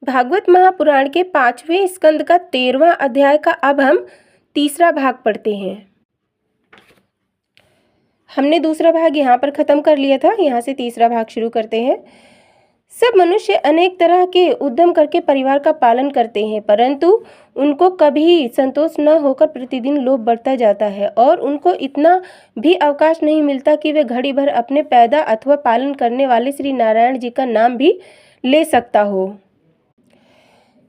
भागवत महापुराण के 5वें स्कंद का 13वां अध्याय का अब हम तीसरा भाग पढ़ते हैं। हमने दूसरा भाग यहाँ पर खत्म कर लिया था, यहाँ से तीसरा भाग शुरू करते हैं। सब मनुष्य अनेक तरह के उद्यम करके परिवार का पालन करते हैं, परंतु उनको कभी संतोष न होकर प्रतिदिन लोभ बढ़ता जाता है और उनको इतना भी अवकाश नहीं मिलता कि वे घड़ी भर अपने पैदा अथवा पालन करने वाले श्री नारायण जी का नाम भी ले सकता हो।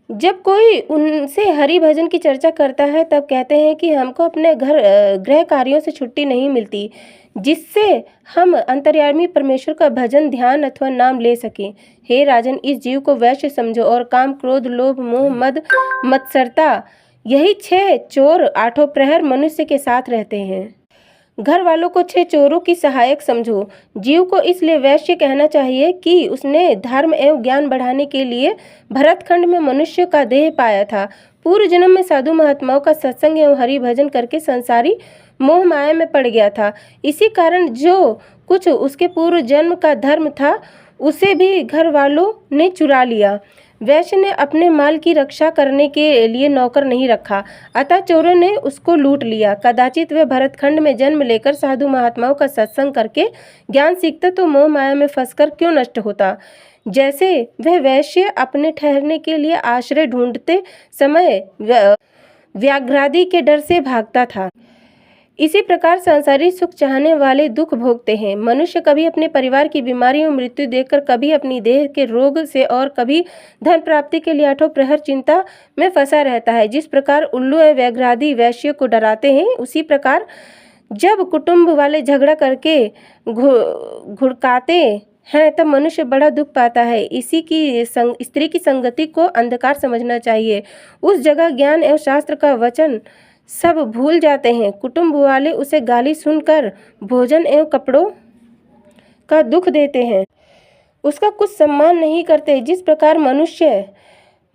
जब कोई उनसे हरि भजन की चर्चा करता है तब कहते हैं कि हमको अपने गृह कार्यों से छुट्टी नहीं मिलती जिससे हम अंतर्यामी परमेश्वर का भजन ध्यान अथवा नाम ले सकें। हे राजन, इस जीव को वैश्य समझो और काम क्रोध लोभ मोह मद मत्सरता यही 6 चोर 8 प्रहर मनुष्य के साथ रहते हैं। घर वालों को 6 चोरों की सहायक समझो। जीव को इसलिए वैश्य कहना चाहिए कि उसने धर्म एवं ज्ञान बढ़ाने के लिए भरतखंड में मनुष्य का देह पाया था। पूर्व जन्म में साधु महात्माओं का सत्संग एवं हरि भजन करके संसारी मोह माया में पड़ गया था। इसी कारण जो कुछ उसके पूर्व जन्म का धर्म था उसे भी घर वालों ने चुरा लिया। वैश्य ने अपने माल की रक्षा करने के लिए नौकर नहीं रखा, अतः चोरों ने उसको लूट लिया। कदाचित वे भरतखंड में जन्म लेकर साधु महात्माओं का सत्संग करके ज्ञान सीखता तो मोह माया में फंसकर क्यों नष्ट होता। जैसे वह वैश्य अपने ठहरने के लिए आश्रय ढूंढते समय व्याघ्रादि के डर से भागता था, इसी प्रकार संसारी सुख चाहने वाले दुख भोगते हैं। मनुष्य कभी अपने परिवार की बीमारी और मृत्यु देखकर, कभी अपनी देह के रोग से और कभी धन प्राप्ति के लिए 8 प्रहर चिंता में फंसा रहता है। जिस प्रकार उल्लू एवं व्याघ्रादि वैश्य को डराते हैं, उसी प्रकार जब कुटुंब वाले झगड़ा करके घुड़काते हैं तब मनुष्य बड़ा दुख पाता है। इसी की स्त्री की संगति को अंधकार समझना चाहिए। उस जगह ज्ञान एवं शास्त्र का वचन सब भूल जाते हैं। कुटुंब वाले उसे गाली सुनकर भोजन एवं कपड़ों का दुख देते हैं, उसका कुछ सम्मान नहीं करते। जिस प्रकार मनुष्य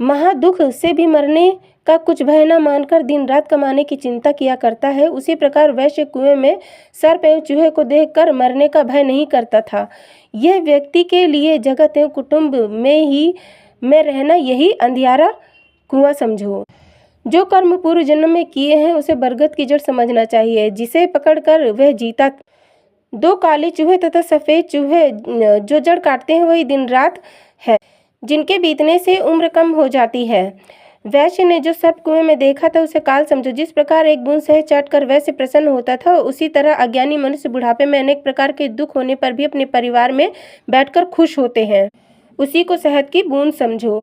महादुख से भी मरने का कुछ भय न मानकर दिन रात कमाने की चिंता किया करता है, उसी प्रकार वैश्य कुएं में सर्प एवं चूहे को देखकर मरने का भय नहीं करता था। यह व्यक्ति के लिए जगत एवं कुटुंब में रहना यही अंधियारा कुआं समझो। जो कर्म पूर्व जन्म में किए हैं उसे बरगद की जड़ समझना चाहिए, जिसे पकड़कर वह जीता। 2 काले चूहे तथा सफ़ेद चूहे जो जड़ काटते हैं वही दिन रात है, जिनके बीतने से उम्र कम हो जाती है। वैश्य ने जो सर्प कुएं में देखा था उसे काल समझो। जिस प्रकार एक बूंद शहद चाटकर वैश्य प्रसन्न होता था, उसी तरह अज्ञानी मनुष्य बुढ़ापे में अनेक प्रकार के दुख होने पर भी अपने परिवार में बैठकर खुश होते हैं। उसी को शहद की बूंद समझो।